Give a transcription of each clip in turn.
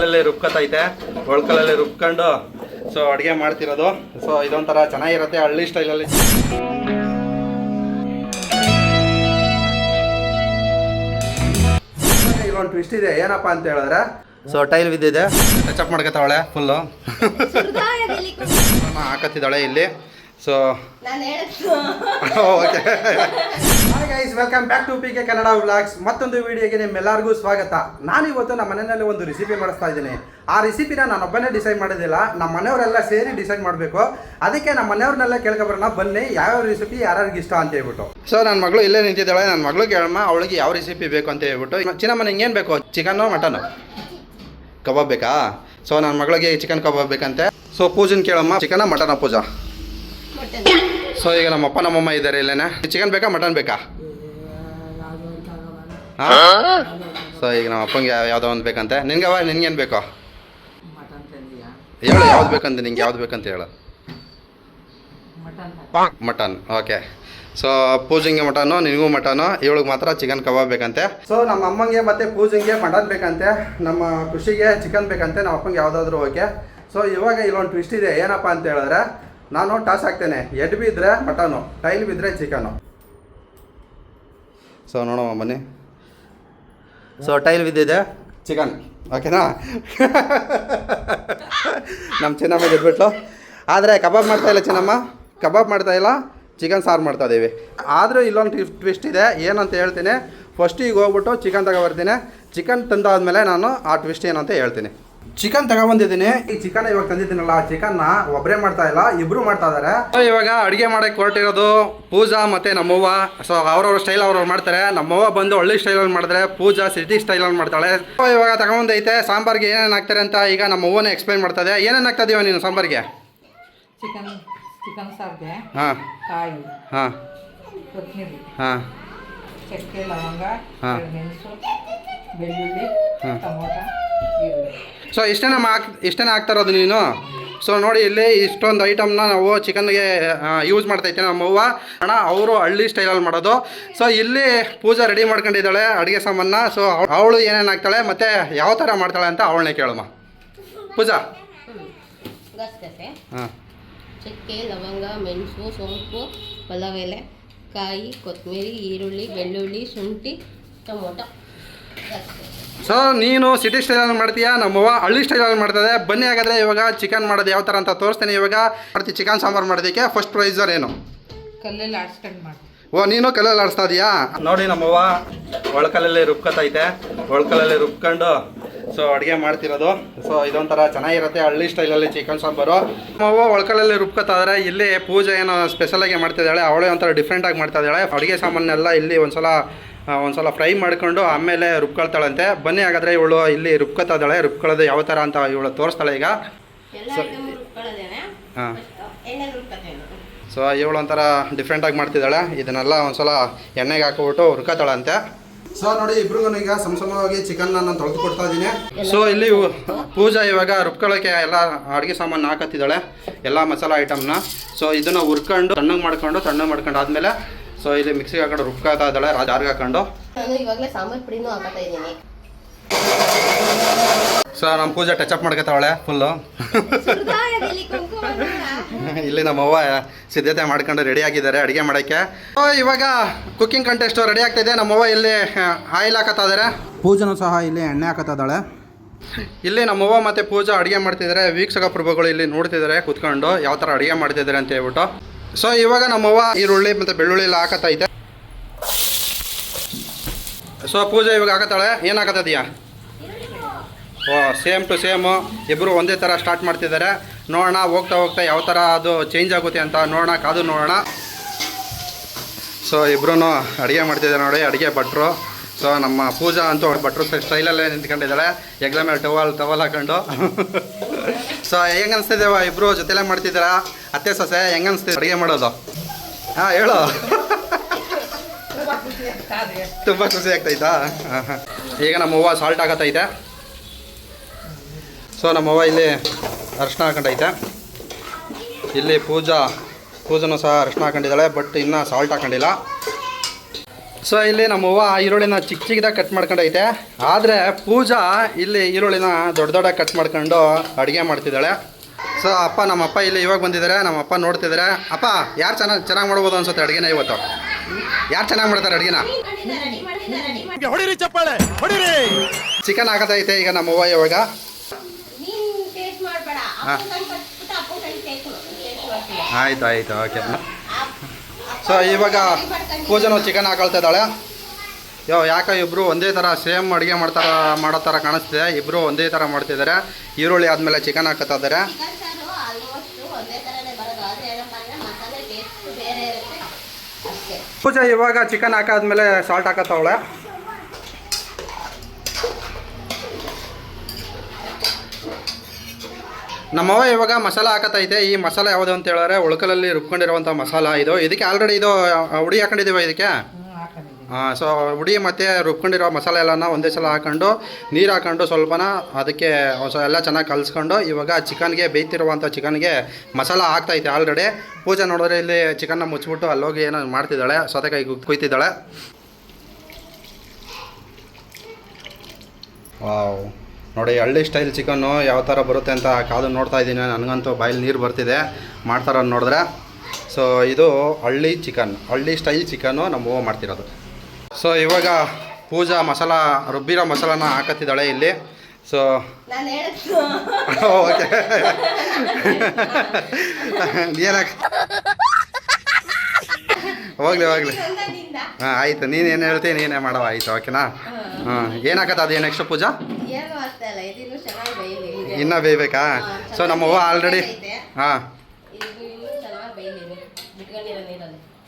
ಒಳ್ಕಲ್ಲಲ್ಲಿ ರುಬ್ಕೊತೈತೆ. ಒಳ್ಕಲ್ಲಲ್ಲಿ ರುಬ್ಕೊಂಡು ಸೊ ಅಡುಗೆ ಮಾಡ್ತಿರೋದು. ಸೊ ಇದೊಂಥರ ಚೆನ್ನಾಗಿರುತ್ತೆ ಹಳ್ಳಿ ಸ್ಟೈಲಲ್ಲಿ. ಇಲ್ಲೊಂದು ಟ್ವಿಸ್ಟ್ ಇದೆ, ಏನಪ್ಪ ಅಂತ ಹೇಳಿದ್ರೆ ಸೊ ಟೈಲ್ ಬಿದ್ದಿದೆ, ಟಚಪ್ ಮಾಡ್ಕೊತಾವಳೆ ಫುಲ್ಲು. ಹಾಕತ್ತಿದ್ದಾಳೆ ಇಲ್ಲಿ. So okay, hi guys, welcome back to PK Kannada vlogs. ಮತ್ತೊಂದು ವಿಡಿಯೋಗೆ ನಿಮ್ಮೆಲ್ಲರಿಗೂ ಸ್ವಾಗತ. ನಾನಿವತ್ತು ನಮ್ಮ ಮನೆಯಲ್ಲಿ ಒಂದು ರೆಸಿಪಿ ಮಾಡಿಸ್ತಾ ಇದ್ದೀನಿ. ಆ ರೆಸಿಪಿನ ನಾನೊಬ್ಬನೇ ಡಿಸೈಡ್ ಮಾಡೋದಿಲ್ಲ, ನಮ್ಮ ಮನೆಯವರೆಲ್ಲ ಸೇರಿ ಡಿಸೈಡ್ ಮಾಡಬೇಕು. ಅದಕ್ಕೆ ನಮ್ಮ ಮನೆಯವ್ರನ್ನೆಲ್ಲ ಕೇಳ್ಕೊಬರೋಣ ಬನ್ನಿ, ಯಾವ್ಯಾವ ರೆಸಿಪಿ ಯಾರ್ಯಾರಿಗೆ ಇಷ್ಟ ಅಂತ ಹೇಳ್ಬಿಟ್ಟು. ಸೊ ನನ್ನ ಮಗಳು ಇಲ್ಲೇ ನಿಂತಿದ್ದಾಳೆ, ನನ್ನ ಮಗಳು ಕೇಳಮ್ಮ ಅವಳಿಗೆ ಯಾವ ರೆಸಿಪಿ ಬೇಕು ಅಂತ ಹೇಳ್ಬಿಟ್ಟು. ಚಿನ್ನಮ್ಮ ನಿಂಗೆ ಏನು ಬೇಕು, ಚಿಕನ್ನು ಮಟನು ಕಬಾಬ್ ಬೇಕಾ? ಸೊ ನನ್ನ ಮಗಳಿಗೆ ಚಿಕನ್ ಕಬಾಬ್ ಬೇಕಂತೆ. ಸೊ ಪೂಜನ್ ಕೇಳಮ್ಮ, ಚಿಕನ ಮಟನ ಪೂಜಾ? ಸೊ ಈಗ ನಮ್ಮಪ್ಪ ನಮ್ಮಮ್ಮ ಇದ್ದಾರೆ ಇಲ್ಲೇನೆ. ಚಿಕನ್ ಬೇಕಾ ಮಟನ್ ಬೇಕಾ? ಹಾಂ. ಸೊ ಈಗ ನಮ್ಮ ಅಪ್ಪಂಗೆ ಯಾವುದೋ ಒಂದು ಬೇಕಂತೆ. ನಿನ್ಗೇನು ಬೇಕೋ ಹೇಳು, ಯಾವ್ದು ಬೇಕಂತ ನಿಂಗೆ, ಯಾವ್ದು ಬೇಕಂತ ಹೇಳು. ಮಟನ್. ಓಕೆ. ಸೊ ಪೂಜಂಗೆ ಮಟನು, ನಿನಗೂ ಮಟನು, ಇವಳಿಗೆ ಮಾತ್ರ ಚಿಕನ್ ಕಬಾಬ್ ಬೇಕಂತೆ. ಸೊ ನಮ್ಮ ಅಮ್ಮಂಗೆ ಮತ್ತು ಪೂಜಂಗೆ ಮಟನ್ ಬೇಕಂತೆ, ನಮ್ಮ ಖುಷಿಗೆ ಚಿಕನ್ ಬೇಕಂತೆ, ನಮ್ಮ ಅಪ್ಪಂಗೆ ಯಾವುದಾದ್ರೂ ಓಕೆ. ಸೊ ಇವಾಗ ಇಲ್ಲೊಂದು ಟ್ವಿಸ್ಟ್ ಇದೆ, ಏನಪ್ಪ ಅಂತ ಹೇಳಿದ್ರೆ ನಾನು ಟಾಸ್ ಹಾಕ್ತೇನೆ. ಎಡ್ ಬಿದ್ದರೆ ಮಟನು, ಟೈಲ್ ಬಿದ್ದರೆ ಚಿಕನು. ಸೊ ನೋಡೋಣ ಬನ್ನಿ. ಸೊ ಟೈಲ್ ಬಿದ್ದಿದೆ ಚಿಕನ್, ಓಕೆನಾ? ನಮ್ಮ ಚಿನ್ನಮ್ಮ ಗೆದ್ಬಿಟ್ಲು. ಆದರೆ ಕಬಾಬ್ ಮಾಡ್ತಾಯಿಲ್ಲ ಚಿನ್ನಮ್ಮ, ಕಬಾಬ್ ಮಾಡ್ತಾಯಿಲ್ಲ, ಚಿಕನ್ ಸಾರು ಮಾಡ್ತಾಯಿದ್ದೀವಿ. ಆದರೂ ಇಲ್ಲೊಂದು ಟ್ವಿಸ್ಟ್ ಇದೆ, ಏನಂತ ಹೇಳ್ತೀನಿ. ಫಸ್ಟಿಗೆ ಹೋಗ್ಬಿಟ್ಟು ಚಿಕನ್ ತಗೊಬರ್ತೀನಿ. ಚಿಕನ್ ತಂದಾದ್ಮೇಲೆ ನಾನು ಆ ಟ್ವಿಸ್ಟ್ ಏನಂತ ಹೇಳ್ತೀನಿ. ಚಿಕನ್ ತಗೊಬಂದಿದ್ದೀನಿ. ಈ ಚಿಕನ್ ಇವಾಗ ತಂದಿದ್ದೀನಲ್ಲ, ಆ ಚಿಕನ್ನ ಒಬ್ಬರೇ ಮಾಡ್ತಾ ಇಲ್ಲ, ಇಬ್ಬರು ಮಾಡ್ತಾ ಇದ್ದಾರೆ. ಇವಾಗ ಅಡುಗೆ ಮಾಡೋಕ್ಕೆ ಹೊರಟಿರೋದು ಪೂಜಾ ಮತ್ತು ನಮ್ಮವ್ವ. ಸೊ ಅವ್ರವ್ರ ಸ್ಟೈಲ್ ಅವ್ರವ್ರು ಮಾಡ್ತಾರೆ. ನಮ್ಮವ್ವ ಬಂದು ಹಳ್ಳಿ ಸ್ಟೈಲಲ್ಲಿ ಮಾಡಿದ್ರೆ, ಪೂಜಾ ಸಿಟಿ ಸ್ಟೈಲಲ್ಲಿ ಮಾಡ್ತಾಳೆ. ಇವಾಗ ತಗೊಂಬಂದೈತೆ. ಸಾಂಬಾರಿಗೆ ಏನೇನು ಹಾಕ್ತಾರೆ ಅಂತ ಈಗ ನಮ್ಮವ್ವನೇ ಎಕ್ಸ್ಪ್ಲೈನ್ ಮಾಡ್ತದೆ. ಏನೇನು ಹಾಕ್ತಾದೀವ ನೀನು ಸಾಂಬಾರಿಗೆ? ಚಿಕನ್ ಸಾರಿಗೆ ಹಾಂ, ಕಾಯಿ, ಹಾಂ, ಕೊತ್ತಂಬರಿ, ಹಾಂ, ಚಕ್ಕೆ, ಲವಂಗ, ಹಾಂ, ಮೆಣಸು, ಬೆಳ್ಳುಳ್ಳಿ, ಟೊಮೊಟೊ, ಈರುಳ್ಳಿ. ಸೊ ಇಷ್ಟೇನ ಹಾಕ್ತಾರೋದು ನೀನು. ಸೊ ನೋಡಿ ಇಲ್ಲಿ ಇಷ್ಟೊಂದು ಐಟಮ್ನ ನಾವು ಚಿಕನ್ಗೆ ಯೂಸ್ ಮಾಡ್ತೈತೆ ನಮ್ಮವ್ವ ಅಣ್ಣ. ಅವರು ಹಳ್ಳಿ ಸ್ಟೈಲಲ್ಲಿ ಮಾಡೋದು. ಸೊ ಇಲ್ಲಿ ಪೂಜಾ ರೆಡಿ ಮಾಡ್ಕೊಂಡಿದ್ದಾಳೆ ಅಡುಗೆ ಸಾಮಾನ. ಸೊ ಅವಳು ಏನೇನು ಹಾಕ್ತಾಳೆ ಮತ್ತು ಯಾವ ಥರ ಮಾಡ್ತಾಳೆ ಅಂತ ಅವಳನ್ನೇ ಕೇಳಮ್ಮ. ಪೂಜಾ? ಹಾಂ, ಚಕ್ಕೆ, ಲವಂಗ, ಮೆಣಸು, ಸೋಂಪು, ಪಲಾವ್ ಎಲೆ, ಕಾಯಿ, ಕೊತ್ತಂಬರಿ, ಈರುಳ್ಳಿ, ಬೆಳ್ಳುಳ್ಳಿ, ಶುಂಠಿ, ಟೊಮೊಟೊ. ಸೊ ನೀನು ಸಿಟಿ ಸ್ಟೈಲಲ್ಲಿ ಮಾಡ್ತೀಯಾ, ನಮ್ಮವ್ವ ಹಳ್ಳಿ ಸ್ಟೈಲಲ್ಲಿ ಮಾಡ್ತದೆ. ಬನ್ನಿ ಹಾಗಾದರೆ ಇವಾಗ ಚಿಕನ್ ಮಾಡೋದು ಯಾವ ಥರ ಅಂತ ತೋರಿಸ್ತೇನೆ. ಇವಾಗ ಮಾಡ್ತೀವಿ ಚಿಕನ್ ಸಾಂಬಾರು ಮಾಡೋದಕ್ಕೆ. ಫಸ್ಟ್ ಪ್ರೈಸರ್ ಏನು? ಕಲ್ಲಲ್ಲಿ ಆಡ್ಸ್ಕೊಂಡು ಮಾಡಿ. ಓ, ನೀನು ಕಲ್ಲಲ್ಲಿ ಆಡಿಸ್ತಾ ಇದೀಯಾ? ನೋಡಿ ನಮ್ಮವ್ವ ಒಳ್ಕಲ್ಲಲ್ಲಿ ರುಬ್ಕೊತೈತೆ. ಒಳ್ಕಲ್ಲಲ್ಲಿ ರುಬ್ಕೊಂಡು ಸೊ ಅಡುಗೆ ಮಾಡ್ತಿರೋದು. ಸೊ ಇದೊಂಥರ ಚೆನ್ನಾಗಿರುತ್ತೆ ಹಳ್ಳಿ ಸ್ಟೈಲಲ್ಲಿ ಚಿಕನ್ ಸಾಂಬಾರು. ನಮ್ಮವ್ವ ಒಳ್ಕಲ್ಲಲ್ಲಿ ರುಬ್ಕೊತಾಯಿದ್ರೆ, ಇಲ್ಲಿ ಪೂಜೆ ಏನೋ ಸ್ಪೆಷಲಾಗಿ ಮಾಡ್ತಿದ್ದಾಳೆ. ಅವಳೇ ಒಂಥರ ಡಿಫ್ರೆಂಟಾಗಿ ಮಾಡ್ತಾ ಇದ್ದಾಳೆ. ಅಡುಗೆ ಸಾಮಾನೆಲ್ಲ ಇಲ್ಲಿ ಒಂದ್ಸಲ ಫ್ರೈ ಮಾಡ್ಕೊಂಡು ಆಮೇಲೆ ರುಬ್ಕೊಳ್ತಾಳಂತೆ. ಬನ್ನಿ ಹಾಗಾದರೆ ಇವಳು ಇಲ್ಲಿ ರುಬ್ಕೊತಾ ಇದ್ದಾಳೆ. ರುಬ್ಕೊಳ್ಳೋದು ಯಾವ ಥರ ಅಂತ ಇವಳು ತೋರಿಸ್ತಾಳೆ ಈಗ. ಹಾಂ. ಸೊ ಇವಳು ಒಂಥರ ಡಿಫ್ರೆಂಟಾಗಿ ಮಾಡ್ತಿದ್ದಾಳೆ. ಇದನ್ನೆಲ್ಲ ಒಂದ್ಸಲ ಎಣ್ಣೆಗೆ ಹಾಕ್ಬಿಟ್ಟು ಹುರ್ಕೊತಾಳಂತೆ. ಸೊ ನೋಡಿ ಇಬ್ರಿಗೂ ಈಗ ಸಮವಾಗಿ ಚಿಕನ್ನ ನಾನು ತೊಳೆದು ಕೊಡ್ತಾ ಇದ್ದೀನಿ. ಸೊ ಇಲ್ಲಿ ಪೂಜಾ ಇವಾಗ ರುಬ್ಕೊಳ್ಳೋಕ್ಕೆ ಎಲ್ಲ ಅಡುಗೆ ಸಾಮಾನು ಹಾಕತ್ತಿದ್ದಾಳೆ, ಎಲ್ಲ ಮಸಾಲ ಐಟಮ್ನ. ಸೊ ಇದನ್ನು ಹುರ್ಕೊಂಡು ತಣ್ಣಗೆ ಮಾಡ್ಕೊಂಡು ಆದಮೇಲೆ ಸೊ ಇಲ್ಲಿ ಮಿಕ್ಸಿಗೆ ಹಾಕೊಂಡು ರುಬ್ಕೊತಾ ಇದ್ದಾಳೆ, ಜಾರ್ಗೆ ಹಾಕೊಂಡು. ನಾನು ಇವಾಗಲೇ ಸಾಂಬಾರು ಪುಡಿನೂ ಹಾಕತ್ತಾ ಇದ್ದೀನಿ. ಸೊ ನಮ್ಮ ಪೂಜಾ ಟಚಪ್ ಮಾಡ್ಕೊತಾವಳೆ ಫುಲ್ಲು. ಇಲ್ಲಿ ನಮ್ಮವ್ವ ಸಿದ್ಧತೆ ಮಾಡ್ಕೊಂಡು ರೆಡಿ ಆಗಿದ್ದಾರೆ ಅಡುಗೆ ಮಾಡೋಕ್ಕೆ. ಇವಾಗ ಕುಕ್ಕಿಂಗ್ ಕಂಟೆಸ್ಟು ರೆಡಿ ಆಗ್ತಾಯಿದೆ. ನಮ್ಮವ್ವ ಇಲ್ಲಿ ಆಯಿಲ್ ಹಾಕತ್ತಾ ಇದ್ದಾರೆ, ಪೂಜನೂ ಸಹ ಇಲ್ಲಿ ಎಣ್ಣೆ ಹಾಕತ್ತಾ ಇದ್ದಾಳೆ. ಇಲ್ಲಿ ನಮ್ಮವ್ವ ಮತ್ತು ಪೂಜಾ ಅಡುಗೆ ಮಾಡ್ತಿದ್ದಾರೆ. ವೀಕ್ಷಕ ಪ್ರಭುಗಳು ಇಲ್ಲಿ ನೋಡ್ತಿದ್ದಾರೆ ಕೂತ್ಕೊಂಡು ಯಾವ ಥರ ಅಡುಗೆ ಮಾಡ್ತಿದ್ದಾರೆ ಅಂತ ಹೇಳ್ಬಿಟ್ಟು. ಸೊ ಇವಾಗ ನಮ್ಮವ್ವ ಈರುಳ್ಳಿ ಮತ್ತು ಬೆಳ್ಳುಳ್ಳಿ ಎಲ್ಲ ಹಾಕತ್ತೈತೆ. ಸೊ ಪೂಜಾ ಇವಾಗ ಹಾಕತ್ತಾಳೆ. ಏನು ಹಾಕತ್ತಿದೆಯಾ? ಓ, ಸೇಮ್ ಟು ಸೇಮು ಇಬ್ಬರು ಒಂದೇ ಥರ ಸ್ಟಾರ್ಟ್ ಮಾಡ್ತಿದ್ದಾರೆ. ನೋಡೋಣ ಹೋಗ್ತಾ ಯಾವ ಥರ ಅದು ಚೇಂಜ್ ಆಗುತ್ತೆ ಅಂತ ನೋಡೋಣ, ಕಾದು ನೋಡೋಣ. ಸೊ ಇಬ್ಬರೂ ಅಡುಗೆ ಮಾಡ್ತಿದ್ದಾರೆ ನೋಡಿ, ಅಡುಗೆ ಭಟ್ರು. ಸೊ ನಮ್ಮ ಪೂಜಾ ಅಂತೂ ಭಟ್ರು ಸ್ಟೈಲಲ್ಲೇ ನಿಂತ್ಕೊಂಡಿದ್ದಾಳೆ, ಹೆಗ್ಲ ಮೇಲೆ ಟವಲ್ ಹಾಕೊಂಡು. ಸೊ ಹೆಂಗೆ ಅನಿಸ್ತಿದ್ದೇವ ಇಬ್ಬರು ಜೊತೆಲೇ ಮಾಡ್ತಿದ್ದೀರಾ? ಅತ್ತೆ ಸೊಸೆ ಹೆಂಗೆ ಅನಿಸ್ತಿದೆ ಅಡುಗೆ ಮಾಡೋದು? ಹಾಂ ಹೇಳು. ತುಂಬ ಖುಷಿ ಆಗ್ತೈತಾ? ಹಾಂ ಹಾಂ. ಈಗ ನಮ್ಮವ್ವ ಸಾಲ್ಟ್ ಹಾಕತ್ತೈತೆ. ಸೊ ನಮ್ಮವ್ವ ಇಲ್ಲಿ ಅರಿಶಿನ ಹಾಕೊಂಡೈತೆ. ಇಲ್ಲಿ ಪೂಜನೂ ಸಹ ಅರಿಶಿನ ಹಾಕೊಂಡಿದ್ದಾಳೆ, ಬಟ್ ಇನ್ನೂ ಸಾಲ್ಟ್ ಹಾಕೊಂಡಿಲ್ಲ. ಸೊ ಇಲ್ಲಿ ನಮ್ಮವ್ವ ಈರುಳ್ಳಿನ ಚಿಕ್ಕ ಚಿಕ್ಕದಾಗಿ ಕಟ್ ಮಾಡ್ಕೊಂಡೈತೆ. ಆದರೆ ಪೂಜಾ ಇಲ್ಲಿ ಈರುಳ್ಳಿನ ದೊಡ್ಡ ದೊಡ್ಡ ಕಟ್ ಮಾಡ್ಕೊಂಡು ಅಡುಗೆ ಮಾಡ್ತಿದ್ದಾಳೆ. ಸೊ ನಮ್ಮಪ್ಪ ಇಲ್ಲಿ ಇವಾಗ ಬಂದಿದ್ದಾರೆ. ನಮ್ಮಪ್ಪ ನೋಡ್ತಿದ್ದಾರೆ. ಅಪ್ಪ ಯಾರು ಚೆನ್ನಾಗಿ ಮಾಡ್ಬೋದು ಅನ್ಸುತ್ತೆ ಅಡುಗೆನ ಇವತ್ತು? ಯಾರು ಚೆನ್ನಾಗಿ ಮಾಡ್ತಾರೆ ಅಡುಗೆನ? ಚಿಕನ್ ಹಾಕತೈತೆ ಈಗ ನಮ್ಮವ್ವ ಇವಾಗ. ಆಯ್ತು ಓಕೆ. ಸೊ ಇವಾಗ ಪೂಜೆನೂ ಚಿಕನ್ ಹಾಕೊಳ್ತಿದ್ದಾಳೆ. ಯಾಕೆ ಇಬ್ಬರು ಒಂದೇ ಥರ ಸೇಮ್ ಅಡುಗೆ ಮಾಡೋ ಥರ ಕಾಣಿಸ್ತಿದೆ. ಇಬ್ಬರು ಒಂದೇ ಥರ ಮಾಡ್ತಿದ್ದಾರೆ. ಈರುಳ್ಳಿ ಆದಮೇಲೆ ಚಿಕನ್ ಹಾಕ್ತಾ ಇದ್ದಾರೆ. ಪೂಜೆ ಇವಾಗ ಚಿಕನ್ ಹಾಕಾದ್ಮೇಲೆ ಸಾಲ್ಟ್ ಹಾಕತ್ತವಳೆ. ನಮ್ಮವ್ವ ಇವಾಗ ಮಸಾಲ ಹಾಕತ್ತೈತೆ. ಈ ಮಸಾಲ ಯಾವುದು ಅಂತ ಹೇಳಿದ್ರೆ ಉಳ್ಕಲಲ್ಲಿ ರುಬ್ಕೊಂಡಿರುವಂಥ ಮಸಾಲ ಇದು. ಇದಕ್ಕೆ ಆಲ್ರೆಡಿ ಇದು ಹುಡಿ ಹಾಕೊಂಡಿದ್ದೀವಿ ಇದಕ್ಕೆ. ಸೊ ಹುಡಿ ಮತ್ತು ರುಬ್ಕೊಂಡಿರೋ ಮಸಾಲೆ ಎಲ್ಲನ ಒಂದೇ ಸಲ ಹಾಕೊಂಡು ನೀರು ಹಾಕೊಂಡು ಸ್ವಲ್ಪನ ಅದಕ್ಕೆ ಎಲ್ಲ ಚೆನ್ನಾಗಿ ಕಲಿಸ್ಕೊಂಡು ಇವಾಗ ಚಿಕನ್ಗೆ ಬೇಯ್ತಿರುವಂಥ ಚಿಕನ್ಗೆ ಮಸಾಲ ಹಾಕ್ತೈತೆ ಆಲ್ರೆಡಿ. ಪೂಜೆ ನೋಡಿದ್ರೆ ಇಲ್ಲಿ ಚಿಕನ್ನ ಮುಚ್ಚಿಬಿಟ್ಟು ಅಲ್ಲೋಗಿ ಏನೋ ಮಾಡ್ತಿದ್ದಾಳೆ, ಸೌತೆಕಾಯಿ ಕುಯ್ತಿದ್ದಾಳೆ. ವಾವ್, ನೋಡಿ ಹಳ್ಳಿ ಸ್ಟೈಲ್ ಚಿಕನ್ನು ಯಾವ ಥರ ಬರುತ್ತೆ ಅಂತ ಕಾದು ನೋಡ್ತಾ ಇದ್ದೀನಿ. ನನಗಂತೂ ಬಾಯಲ್ಲಿ ನೀರು ಬರ್ತಿದೆ ಮಾಡ್ತಾರ ನೋಡಿದ್ರೆ. ಸೊ ಇದು ಹಳ್ಳಿ ಸ್ಟೈಲ್ ಚಿಕನ್ನು ನಮ್ಮವ್ವ ಮಾಡ್ತಿರೋದು. ಸೊ ಇವಾಗ ಪೂಜಾ ಮಸಾಲ ರುಬ್ಬಿರೋ ಮಸಾಲಾನ ಹಾಕತ್ತಿದ್ದಾಳೆ ಇಲ್ಲಿ. ಸೊ ಓಕೆ ಹೋಗ್ಲಿ ಹಾಂ ಆಯಿತು. ನೀನೇನು ಹೇಳ್ತೀನಿ ನೀನೇ ಮಾಡವ. ಆಯಿತು ಓಕೆನಾ? ಏನು ಹಾಕತ್ತ ಅದು ನೆಕ್ಸ್ಟ್ ಪೂಜಾ? ಇನ್ನೂ ಬೇಯಬೇಕಾ? ಸೊ ನಮ್ಮವ್ವ ಆಲ್ರೆಡಿ ಹಾಂ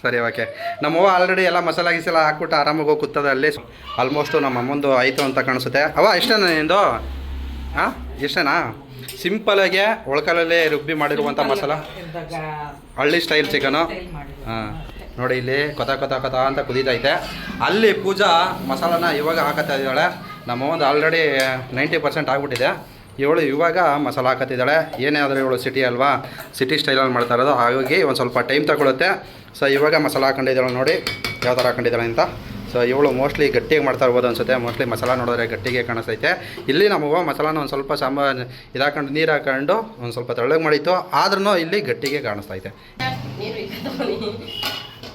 ಸರಿ ಓಕೆ. ನಮ್ಮವ್ವ ಆಲ್ರೆಡಿ ಎಲ್ಲ ಮಸಾಲ ಗಿಸಾಲ ಹಾಕ್ಬಿಟ್ಟು ಆರಾಮಾಗಿ ಹೋಗಿ ಕೂತದ ಅಲ್ಲಿ. ಆಲ್ಮೋಸ್ಟು ನಮ್ಮ ಅಮ್ಮಂದು ಆಯಿತು ಅಂತ ಕಾಣಿಸುತ್ತೆ. ಇಷ್ಟೇನಾ ನಿಂದು? ಹಾಂ ಇಷ್ಟೇನಾ? ಸಿಂಪಲಾಗೆ ಒಳಕಲಲ್ಲೇ ರುಬ್ಬಿ ಮಾಡಿರುವಂಥ ಮಸಾಲ ಹಳ್ಳಿ ಸ್ಟೈಲ್ ಚಿಕನು. ಹಾಂ ನೋಡಿ ಇಲ್ಲಿ ಕೊತ ಅಂತ ಕುದೀತೈತೆ. ಅಲ್ಲಿ ಪೂಜಾ ಮಸಾಲಾನ ಇವಾಗ ಹಾಕತ್ತಾ ಇದ್ದಾಳೆ. ನಮ್ಮವ್ವಂದು ಆಲ್ರೆಡಿ 90% ಆಗಿಬಿಟ್ಟಿದೆ. ಇವಳು ಇವಾಗ ಮಸಾಲ ಹಾಕತ್ತಿದ್ದಾಳೆ. ಏನೇ ಆದರೆ ಇವಳು ಸಿಟಿ ಅಲ್ವಾ, ಸಿಟಿ ಸ್ಟೈಲಲ್ಲಿ ಮಾಡ್ತಾ ಇರೋದು, ಹಾಗಾಗಿ ಒಂದು ಸ್ವಲ್ಪ ಟೈಮ್ ತಗೊಳುತ್ತೆ. ಸೊ ಇವಾಗ ಮಸಾಲ ಹಾಕೊಂಡಿದ್ದಾಳೆ ನೋಡಿ ಯಾವ ಥರ ಹಾಕೊಂಡಿದ್ದಾಳೆ ಅಂತ. ಸೊ ಇವಳು ಮೋಸ್ಟ್ಲಿ ಗಟ್ಟಿಗೆ ಮಾಡ್ತಾ ಇರ್ಬೋದು ಅನಿಸುತ್ತೆ. ಮೋಸ್ಟ್ಲಿ ಮಸಾಲ ನೋಡಿದ್ರೆ ಗಟ್ಟಿಗೆ ಕಾಣಿಸ್ತೈತೆ. ಇಲ್ಲಿ ನಮ್ಮವ್ವ ಮಸಾಲಾನ ಒಂದು ಸ್ವಲ್ಪ ಸಾಂಬಾರು ಇದಾಕೊಂಡು ನೀರು ಹಾಕೊಂಡು ಒಂದು ಸ್ವಲ್ಪ ತೆಳ್ಳಗೆ ಮಾಡಿತ್ತು, ಆದ್ರೂ ಇಲ್ಲಿ ಗಟ್ಟಿಗೆ ಕಾಣಿಸ್ತೈತೆ.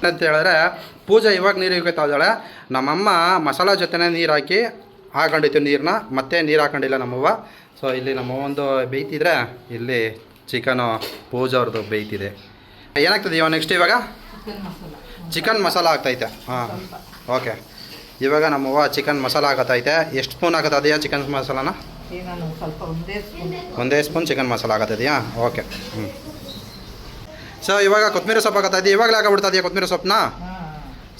ಅಂತ ಹೇಳಿದ್ರೆ ಪೂಜೆ ಇವಾಗ ನೀರು ಇಕ್ಕೊತಾ ಇದ್ದಾಳೆ. ನಮ್ಮಮ್ಮ ಮಸಾಲ ಜೊತೆನೇ ನೀರು ಹಾಕೊಂಡಿತ್ತು ನೀರನ್ನ, ಮತ್ತೆ ನೀರು ಹಾಕೊಂಡಿಲ್ಲ ನಮ್ಮವ್ವ. ಸೊ ಇಲ್ಲಿ ನಮ್ಮವ್ವಂದು ಬೇಯ್ತಿದ್ರೆ ಇಲ್ಲಿ ಚಿಕನು ಪೂಜೆ ಅವ್ರದ್ದು ಬೇಯ್ತಿದೆ. ಏನಾಗ್ತದೆ ಇವಾಗ ನೆಕ್ಸ್ಟ್? ಇವಾಗ ಚಿಕನ್ ಮಸಾಲ ಹಾಕ್ತೈತೆ. ಹಾಂ ಓಕೆ. ಇವಾಗ ನಮ್ಮವ್ವ ಚಿಕನ್ ಮಸಾಲ ಹಾಕತ್ತೈತೆ. ಎಷ್ಟು ಸ್ಪೂನ್ ಹಾಕತ್ತದೆಯಾ ಚಿಕನ್ ಮಸಾಲಾನ? ಒಂದೇ ಸ್ಪೂನ್ ಚಿಕನ್ ಮಸಾಲ ಹಾಕತ್ತಿದೆಯಾ? ಓಕೆ. ಸೊ ಇವಾಗ ಕೊತ್ತಂಬರಿ ಸೊಪ್ಪು ಹಾಕತ್ತೈತೆ. ಇವಾಗಲೇ ಹಾಕಬಿಡ್ತದೆಯಾ ಕೊತ್ತಂಬರಿ ಸೊಪ್ಪನ್ನ?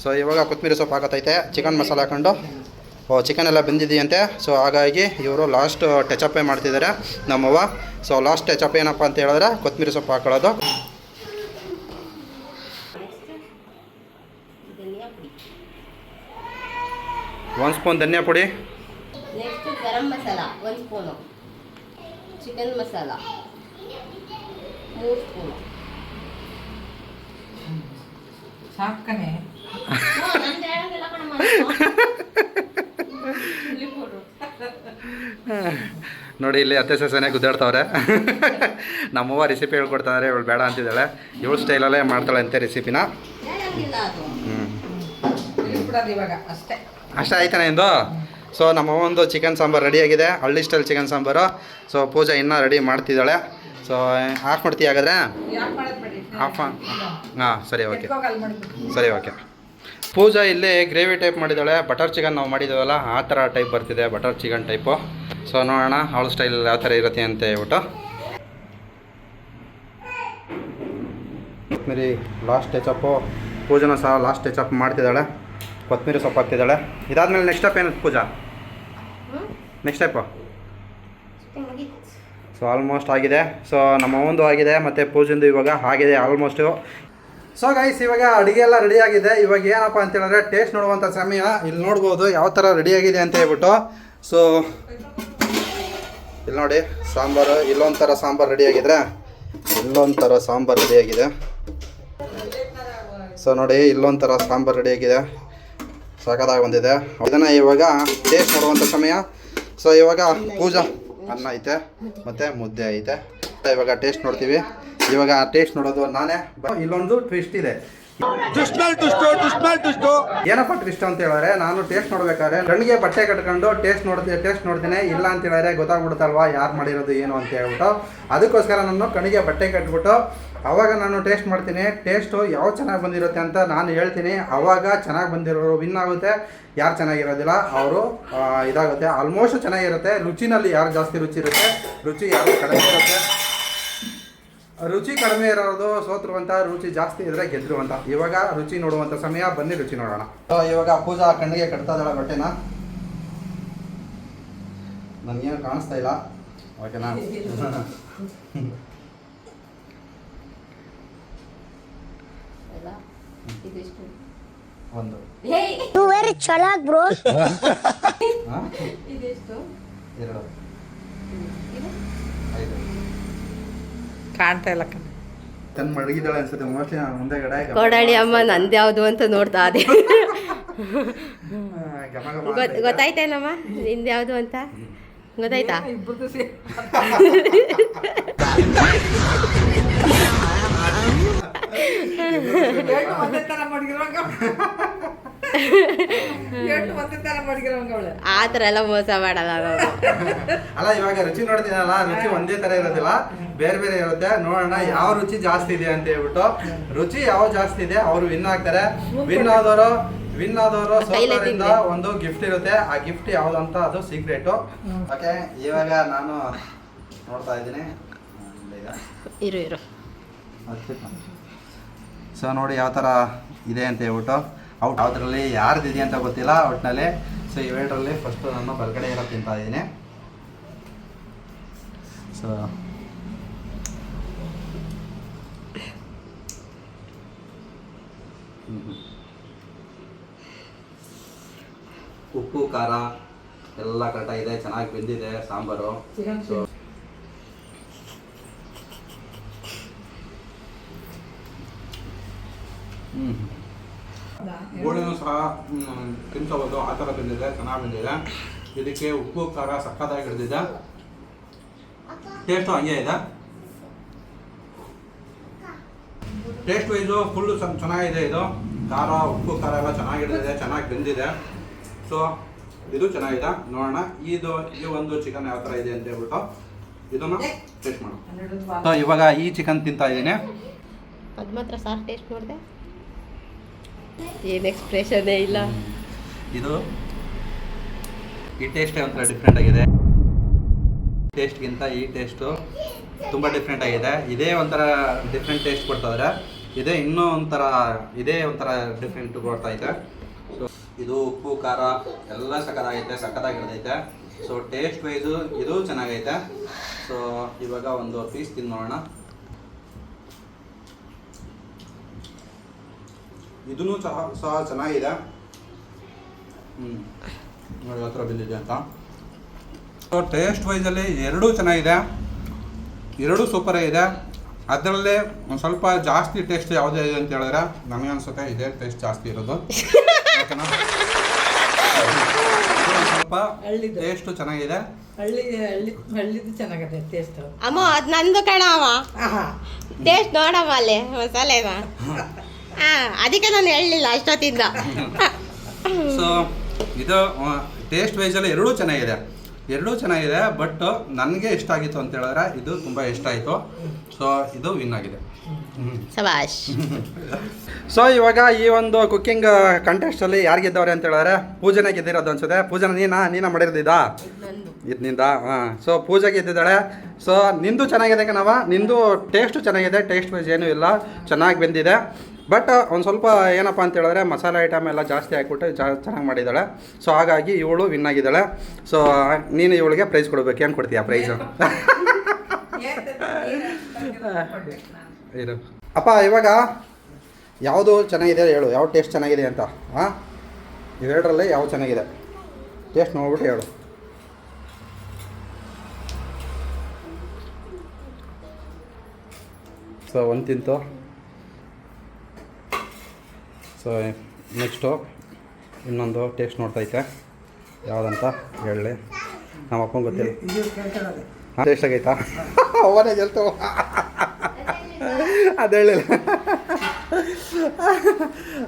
ಸೊ ಇವಾಗ ಕೊತ್ತಂಬರಿ ಸೊಪ್ಪು ಹಾಕತ್ತೈತೆ. ಚಿಕನ್ ಮಸಾಲ ಹಾಕೊಂಡು ಚಿಕನ್ ಎಲ್ಲ ಬೆಂದಿದೆಯಂತೆ. ಸೊ ಹಾಗಾಗಿ ಇವರು ಲಾಸ್ಟ್ ಟಚಪ್ಪೇ ಮಾಡ್ತಿದ್ದಾರೆ ನಮ್ಮವ್ವ. ಸೊ ಲಾಸ್ಟ್ ಟಚಪ್ ಏನಪ್ಪ ಅಂತ ಹೇಳಿದ್ರೆ ಕೊತ್ತಂಬರಿ ಸೊಪ್ಪು ಹಾಕೊಳ್ಳೋದು. ಒಂದು ಸ್ಪೂನ್ ಧನಿಯಾ ಪುಡಿ. Next garam masala 1 spoon, chicken masala 3 spoon. ಸಾಕನೆ ನೋಡಿ ಇಲ್ಲಿ ಅತ್ತೆ ಸೊಸೆನೇ ಗುದ್ದಾಡ್ತವ್ರೆ. ನಮ್ಮವ್ವ ರೆಸಿಪಿ ಹೇಳ್ಕೊಡ್ತಾರೆ, ಇವಳು ಬೇಡ ಅಂತಿದ್ದಾಳೆ. ಇವಳು ಸ್ಟೈಲಲ್ಲೇ ಮಾಡ್ತಾಳೆ ಅಂತೆ ರೆಸಿಪಿನ. ಅಷ್ಟೇ ಆಯ್ತಾನೆ ಇಂದು. ಸೊ ನಮ್ಮವ್ವಂದು ಚಿಕನ್ ಸಾಂಬಾರು ರೆಡಿಯಾಗಿದೆ, ಹಳ್ಳಿ ಸ್ಟೈಲ್ ಚಿಕನ್ ಸಾಂಬಾರು. ಸೊ ಪೂಜಾ ಇನ್ನೂ ರೆಡಿ ಮಾಡ್ತಿದ್ದಾಳೆ. ಸೊ ಆಫ್ ಮಾಡ್ತೀವಿ ಹಾಗಾದರೆ? ಆಫ್. ಹಾಂ ಸರಿ ಓಕೆ. ಸರಿ ಓಕೆ. ಪೂಜಾ ಇಲ್ಲಿ ಗ್ರೇವಿ ಟೈಪ್ ಮಾಡಿದ್ದಾಳೆ. ಬಟರ್ ಚಿಕನ್ ನಾವು ಮಾಡಿದ್ದೀವಲ್ಲ ಆ ಥರ ಟೈಪ್ ಬರ್ತಿದೆ, ಬಟರ್ ಚಿಕನ್ ಟೈಪು. ಸೊ ನೋಡೋಣ ಅವಳ ಸ್ಟೈಲ್ ಯಾವ ಥರ ಇರುತ್ತೆ ಅಂತ ಹೇಳ್ಬಿಟ್ಟು. ಕೊತ್ತಂಬರಿ ಲಾಸ್ಟ್ ಟಚಪ್ಪು. ಪೂಜಾನ ಸಹ ಲಾಸ್ಟ್ ಟಚಪ್ ಮಾಡ್ತಿದ್ದಾಳೆ. ಕೊತ್ತಂಬರಿ ಸೊಪ್ಪು ಹಾಕ್ತಿದ್ದಾಳೆ. ಇದಾದಮೇಲೆ ನೆಕ್ಸ್ಟ್ ಸ್ಟೆಪ್ ಏನು Pooja? Next step? So almost ಆಗಿದೆ. ಸೊ ನಮ್ಮವೊಂದು ಆಗಿದೆ ಮತ್ತು ಪೂಜೆಂದು ಇವಾಗ ಆಗಿದೆ ಆಲ್ಮೋಸ್ಟು. ಸೊ ಗೈಸ್ ಇವಾಗ ಅಡುಗೆ ಎಲ್ಲ ರೆಡಿಯಾಗಿದೆ. ಇವಾಗ ಏನಪ್ಪ ಅಂತ ಹೇಳಿದ್ರೆ ಟೇಸ್ಟ್ ನೋಡುವಂಥ ಸಮಯ. ಇಲ್ಲಿ ನೋಡ್ಬೋದು ಯಾವ ಥರ ರೆಡಿಯಾಗಿದೆ ಅಂತ ಹೇಳ್ಬಿಟ್ಟು. ಸೊ ಇಲ್ಲಿ ನೋಡಿ ಸಾಂಬಾರು, ಇಲ್ಲೊಂಥರ ಸಾಂಬಾರು ರೆಡಿಯಾಗಿದ್ರೆ ಇಲ್ಲೊಂಥರ ಸಾಂಬಾರು ರೆಡಿಯಾಗಿದೆ. ಸೊ ನೋಡಿ ಇಲ್ಲೊಂಥರ ಸಾಂಬಾರು ರೆಡಿಯಾಗಿದೆ. ಸಖತ್ತಾಗಿ ಬಂದಿದೆ. ಇದನ್ನು ಇವಾಗ ಟೇಸ್ಟ್ ಮಾಡುವಂಥ ಸಮಯ. ಸೊ ಇವಾಗ ಪೂಜಾ ಅನ್ನ ಐತೆ ಮತ್ತು ಮುದ್ದೆ ಐತೆ. ಇವಾಗ ಟೇಸ್ಟ್ ನೋಡ್ತೀವಿ. ಇವಾಗ ಟೇಸ್ಟ್ ನೋಡೋದು ನಾನೇ. ಇಲ್ಲೊಂದು ಟ್ವಿಸ್ಟ್ ಇದೆ. ಏನಪ್ಪ ಟ್ವಿಸ್ಟ್ ಅಂತ ಹೇಳಿದ್ರೆ, ನಾನು ಟೇಸ್ಟ್ ನೋಡ್ಬೇಕಾದ್ರೆ ಕಣ್ಣಿಗೆ ಬಟ್ಟೆ ಕಟ್ಕೊಂಡು ಟೇಸ್ಟ್ ನೋಡ್ತೀನಿ. ಇಲ್ಲ ಅಂತ ಹೇಳಿದ್ರೆ ಗೊತ್ತಾಗ್ಬಿಡುತ್ತಲ್ವಾ ಯಾರು ಮಾಡಿರೋದು ಏನು ಅಂತ ಹೇಳ್ಬಿಟ್ಟು, ಅದಕ್ಕೋಸ್ಕರ ನಾನು ಕಣ್ಣಿಗೆ ಬಟ್ಟೆ ಕಟ್ಬಿಟ್ಟು ಅವಾಗ ನಾನು ಟೇಸ್ಟ್ ಮಾಡ್ತೀನಿ. ಟೇಸ್ಟು ಯಾವ ಚೆನ್ನಾಗಿ ಬಂದಿರುತ್ತೆ ಅಂತ ನಾನು ಹೇಳ್ತೀನಿ. ಅವಾಗ ಚೆನ್ನಾಗಿ ಬಂದಿರೋರು ವಿನ್ ಆಗುತ್ತೆ, ಯಾರು ಚೆನ್ನಾಗಿರೋದಿಲ್ಲ ಅವರು ಇದಾಗುತ್ತೆ. ಆಲ್ಮೋಸ್ಟ್ ಚೆನ್ನಾಗಿರುತ್ತೆ. ರುಚಿನಲ್ಲಿ ಯಾರು ಜಾಸ್ತಿ ರುಚಿ ಇರುತ್ತೆ, ರುಚಿ ಯಾರು ಕಡಿಮೆ ಇರುತ್ತೆ. ರುಚಿ ಕಡಿಮೆ ಇರೋದು ಸೋತರು ಅಂತ, ರುಚಿ ಜಾಸ್ತಿ ಇದ್ರೆ ಗೆದ್ರು ಅಂತ. ಇವಾಗ ರುಚಿ ನೋಡುವಂಥ ಸಮಯ, ಬನ್ನಿ ರುಚಿ ನೋಡೋಣ. ಇವಾಗ ಪೂಜಾ ಕಣ್ಣಿಗೆ ಕಟ್ತಾ ಇದ್ದಾಳೆ ಬಟ್ಟೆನ. ನನಗೇನು ಕಾಣಿಸ್ತಾ ಇಲ್ಲ, ಓಕೆನಾ? ಒಂದು ವೆರಿ ಚಲಾಕ್ ಬ್ರೋ. ಎರಡು ಐದು ಕಾಣ್ತಾ ಇಲ್ಲ ಕಣ. ತನ್ನ ಮಡಗಿದ್ದಾಳೆ ಅನ್ಸುತ್ತೆ ಮೋಸ್ಟ್ಲಿ. ನಾನು ಮುಂದೆಗಡೆ ಕೊಡಾಳಿ ಅಮ್ಮ ನಂದು ಯಾವುದು ಅಂತ ನೋಡ್ತಾ ಅದೇ. ಗೊತ್ತಾಯ್ತೇನಮ್ಮ ನಿಂದು ಯಾವುದು ಅಂತ ಗೊತ್ತಾಯ್ತಾ? ಇಬ್ಬರದು ಸೇರಿ ಒಂದೇ ಥರ ಮಡಗಿರೋಂಗ ಆ ಥರ ಎಲ್ಲ ಮೋಸ ಮಾಡಲ್ಲ ನಾವು. ಅಲ್ಲ, ಇವಾಗ ರುಚಿ ನೋಡ್ತೀನಲ್ಲ, ರುಚಿ ಒಂದೇ ತರ ಇರೋದಿಲ್ಲ, ಬೇರೆ ಬೇರೆ ಇರುತ್ತೆ. ನೋಡೋಣ ಯಾವ ರುಚಿ ಜಾಸ್ತಿ ಇದೆ ಅಂತ ಹೇಳ್ಬಿಟ್ಟು. ರುಚಿ ಯಾವ ಜಾಸ್ತಿ ಇದೆ ಅವರು ವಿನ್ ಆಗ್ತಾರೆ. ವಿನ್ ಆದವರು ಸೋತರಿಂದ ಒಂದು ಗಿಫ್ಟ್ ಇರುತ್ತೆ. ಆ ಗಿಫ್ಟ್ ಯಾವ್ದು ಅಂತ ಅದು ಸೀಕ್ರೆಟು. ಓಕೆ, ಇವಾಗ ನಾನು ನೋಡ್ತಾ ಇದ್ದೀನಿ. ಇರು ಸೊ ನೋಡಿ ಯಾವ ಥರ ಇದೆ ಅಂತ ಹೇಳ್ಬಿಟ್ಟು. ಔಟ್ ಯಾವುದ್ರಲ್ಲಿ ಯಾರ್ದಿದೆ ಅಂತ ಗೊತ್ತಿಲ್ಲ ಒಟ್ಟಿನಲ್ಲಿ. ಸೊ ಇವೆರಡರಲ್ಲಿ ಫಸ್ಟು ನಾನು ಬಲ್ಗಡೆ ಎಲ್ಲ ತಿಂತಾ ಇದ್ದೀನಿ. ಸೊ ಉಪ್ಪು ಖಾರ ಎಲ್ಲ ಕರೆಕ್ಟಾಗಿದೆ, ಚೆನ್ನಾಗಿ ಬೆಂದಿದೆ ಸಾಂಬಾರು. ಸೊ ಗೋಳಿನೂ ಸಹ ತಿನ್ಕೋಬೋದು, ಆ ಥರ ಬಂದಿದೆ, ಚೆನ್ನಾಗಿ ಬಂದಿದೆ. ಇದಕ್ಕೆ ಉಪ್ಪು ಖಾರ ಸಕ್ಕತ್ತಾಗಿ ಹಿಡಿದಿದೆ. ಟೇಸ್ಟು ಹಂಗೆ ಇದೆ. ಟೇಸ್ಟ್ ವೈಸು ಫುಲ್ಲು ಚೆನ್ನಾಗಿದೆ. ಇದು ಖಾರ ಉಪ್ಪು ಖಾರ ಎಲ್ಲ ಚೆನ್ನಾಗಿ ಹಿಡಿದಿದೆ, ಚೆನ್ನಾಗಿ ಬೆಂದಿದೆ. ಸೊ ಇದು ಚೆನ್ನಾಗಿದೆ. ನೋಡೋಣ ಈ ಒಂದು ಚಿಕನ್ ಯಾವ ಥರ ಇದೆ ಅಂತ ಹೇಳ್ಬಿಟ್ಟು ಇದನ್ನು ಟೇಸ್ಟ್ ಮಾಡೋಣ. ಸೊ ಇವಾಗ ಈ ಚಿಕನ್ ತಿಂತಾ ಇದ್ದೀನಿ. ಅದು ಮಾತ್ರ ಸಾರ್ ಟೇಸ್ಟ್ ನೋಡಿದೆ, ಏನು ಎಕ್ಸ್ಪ್ರೆಷನ್ನೇ ಇಲ್ಲ. ಇದು ಈ ಟೇಸ್ಟೇ ಒಂಥರ ಡಿಫ್ರೆಂಟ್ ಆಗಿದೆ. ಟೇಸ್ಟ್ಗಿಂತ ಈ ಟೇಸ್ಟು ತುಂಬ ಡಿಫ್ರೆಂಟ್ ಆಗಿದೆ. ಇದೇ ಒಂಥರ ಡಿಫ್ರೆಂಟ್ ಟೇಸ್ಟ್ ಕೊಡ್ತಾಯಿದ್ರೆ, ಇದೇ ಇನ್ನೂ ಒಂಥರ ಡಿಫ್ರೆಂಟ್ ಕೊಡ್ತಾ ಇದೆ. ಸೊ ಇದು ಉಪ್ಪು ಖಾರ ಎಲ್ಲ ಸಕ್ಕತ್ತಾಗಿ ಹಿಡಿದೈತೆ. ಸೊ ಟೇಸ್ಟ್ ವೈಸು ಇದು ಚೆನ್ನಾಗೈತೆ. ಸೊ ಇವಾಗ ಒಂದು ಪೀಸ್ ತಿಂದು ನೋಡೋಣ. ಇದೂ ಸಹ ಚೆನ್ನಾಗಿದೆ. ನೋಡಿ ಯಾವ ಥರ ಬಿದ್ದಿದೆ ಅಂತ. ಸೊ ಟೇಸ್ಟ್ ವೈಸಲ್ಲಿ ಎರಡೂ ಚೆನ್ನಾಗಿದೆ, ಎರಡೂ ಸೂಪರೇ ಇದೆ. ಅದರಲ್ಲೇ ಒಂದು ಸ್ವಲ್ಪ ಜಾಸ್ತಿ ಟೇಸ್ಟ್ ಯಾವುದೇ ಇದೆ ಅಂತ ಹೇಳಿದ್ರೆ ನನಗೆ ಅನ್ಸುತ್ತೆ ಇದೇ ಟೇಸ್ಟ್ ಜಾಸ್ತಿ ಇರೋದು. ಓಕೆನಾ? ಸ್ವಲ್ಪ ಟೇಸ್ಟು ಚೆನ್ನಾಗಿದೆ. ಹಳ್ಳಿದು ಚೆನ್ನಾಗಿದೆ ಟೇಸ್ಟ್. ಅಮ್ಮ ಅದು ನಂದು ಕಣ ಅವ ಟೇಸ್ಟ್ ನೋಡಮ್ಮ ಅಲ್ಲಿ ಮಸಾಲೆನ. ಅದಕ್ಕೆ ನಾನು ಹೇಳಲಿಲ್ಲ ಅಷ್ಟೊತ್ತಿಂದ. ಸೊ ಇದು ಟೇಸ್ಟ್ ವೈಸಲ್ಲಿ ಎರಡೂ ಚೆನ್ನಾಗಿದೆ. ಬಟ್ ನನಗೆ ಇಷ್ಟ ಆಗಿತ್ತು ಅಂತ ಹೇಳಿದ್ರೆ ಇದು ತುಂಬ ಇಷ್ಟ ಆಯಿತು. ಸೊ ಇದು ವಿನ್ ಆಗಿದೆ. ಸಬಾಷ್. ಸೊ ಇವಾಗ ಈ ಒಂದು ಕುಕ್ಕಿಂಗ್ ಕಂಟೆಸ್ಟಲ್ಲಿ ಯಾರು ಗೆದ್ದವ್ರೆ ಅಂತ ಹೇಳಿದ್ರೆ ಪೂಜನೆ ಗೆದ್ದಿರೋದು ಅನ್ಸುತ್ತೆ. ಪೂಜನ ನೀನ ಮಾಡಿರೋದಿದ್ದಾ? ಇದು ನಿಂದ? ಹಾಂ. ಸೊ ಪೂಜೆ ಗೆದ್ದಿದ್ದಾಳೆ. ಸೊ ನಿಂದು ಚೆನ್ನಾಗಿದೆ ಕಣವ, ನಿಂದು ಟೇಸ್ಟು ಚೆನ್ನಾಗಿದೆ. ಟೇಸ್ಟ್ ವೈಸ್ ಏನೂ ಇಲ್ಲ, ಚೆನ್ನಾಗಿ ಬೆಂದಿದೆ. ಬಟ್ ಒಂದು ಸ್ವಲ್ಪ ಏನಪ್ಪ ಅಂತ ಹೇಳಿದ್ರೆ ಮಸಾಲೆ ಐಟಮ್ ಎಲ್ಲ ಜಾಸ್ತಿ ಹಾಕ್ಬಿಟ್ಟು ಚೆನ್ನಾಗಿ ಮಾಡಿದ್ದಾಳೆ. ಸೊ ಹಾಗಾಗಿ ಇವಳು ವಿನ್ ಆಗಿದ್ದಾಳೆ. ಸೊ ನೀನು ಇವಳಿಗೆ ಪ್ರೈಸ್ ಕೊಡಬೇಕು. ಏನು ಕೊಡ್ತೀಯಾ ಪ್ರೈಸು? ಇರು ಅಪ್ಪ, ಇವಾಗ ಯಾವುದು ಚೆನ್ನಾಗಿದೆ ಹೇಳು, ಯಾವ ಟೇಸ್ಟ್ ಚೆನ್ನಾಗಿದೆ ಅಂತ. ಹಾಂ, ಇವೆರಡರಲ್ಲಿ ಯಾವ ಚೆನ್ನಾಗಿದೆ ಟೇಸ್ಟ್ ನೋಡ್ಬಿಟ್ಟು ಹೇಳು. ಸೊ ಒಂದು ತಿಂತು. ಸೊ ನೆಕ್ಸ್ಟು ಇನ್ನೊಂದು ಟೇಸ್ಟ್ ನೋಡ್ತೈತೆ ಯಾವುದಂತ ಹೇಳಿ ನಮ್ಮ ಅಪ್ಪಂಗೆ ಗೊತ್ತಿಲ್ಲ ಟೇಸ್ಟ್ ಆಗೈತಾ ಅವನೇ ಗೆಲ್ತವ ಅದು ಹೇಳಿಲ್ಲ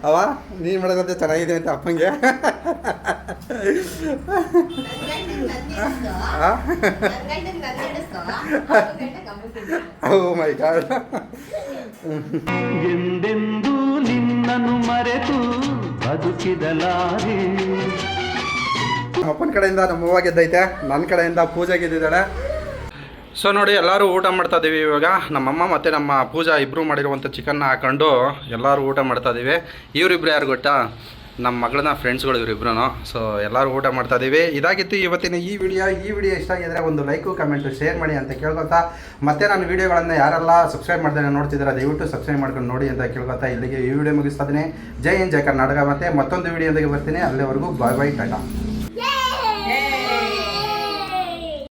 ಅವ ನೀನು ಮಾಡೋದಂತೆ ಚೆನ್ನಾಗಿದೆ ಅಂತ ಅಪ್ಪಂಗೆ ಓ ಮೈ ಗಾಡ್ ಎಂದೆಂದೂ ನಿನ್ನನ್ನು ಮರೆತು ಬದುಕಿದಲಾರೆ. ಅಪ್ಪನ ಕಡೆಯಿಂದ ನಮ್ಮ ಅವ್ವ ಗೆದ್ದೈತೆ, ನನ್ನ ಕಡೆಯಿಂದ ಪೂಜೆ ಗೆದ್ದಿದ್ದಾಳೆ. ಸೊ ನೋಡಿ ಎಲ್ಲರೂ ಊಟ ಮಾಡ್ತಾ ಇದ್ದೀವಿ ಇವಾಗ. ನಮ್ಮಮ್ಮ ಮತ್ತು ನಮ್ಮ ಪೂಜಾ ಇಬ್ಬರು ಮಾಡಿರುವಂಥ ಚಿಕನ್ನ ಹಾಕೊಂಡು ಎಲ್ಲರೂ ಊಟ ಮಾಡ್ತಾ ಇದ್ದೀವಿ. ಇವರಿಬ್ರು ಯಾರು ಗೊತ್ತಾ, ನಮ್ಮ ಮಗಳನ್ನ ಫ್ರೆಂಡ್ಸ್ಗಳು ಇವರಿಬ್ರು. ಸೊ ಎಲ್ಲರೂ ಊಟ ಮಾಡ್ತಾ ಇದ್ದೀವಿ. ಇದಾಗಿತ್ತು ಇವತ್ತಿನ ಈ ವಿಡಿಯೋ ಇಷ್ಟ ಆಗಿದ್ರೆ ಒಂದು ಲೈಕು ಕಮೆಂಟು ಶೇರ್ ಮಾಡಿ ಅಂತ ಕೇಳ್ಕೊತಾ, ಮತ್ತೆ ನಾನು ವೀಡಿಯೋಗಳನ್ನು ಯಾರೆಲ್ಲ ಸಬ್ಸ್ಕ್ರೈಬ್ ಮಾಡ್ದೆ ನೋಡ್ತಿದ್ದಾರೆ ದಯವಿಟ್ಟು ಸಬ್ಸ್ಕ್ರೈಬ್ ಮಾಡ್ಕೊಂಡು ನೋಡಿ ಅಂತ ಕೇಳ್ಕೊತಾ ಇಲ್ಲಿಗೆ ಈ ವಿಡಿಯೋ ಮುಗಿಸ್ತಾ ಇದ್ದೀನಿ. ಜೈ ಹಿಂದ್ ಜೈ ಕರ್ನಾಟಕ. ಮತ್ತೆ ಮತ್ತೊಂದು ವಿಡಿಯೋದೊಂದಿಗೆ ಬರ್ತೀನಿ. ಅಲ್ಲಿವರೆಗೂ ಬಾಯ್ ಬಾಯ್ ಟಾಟಾ.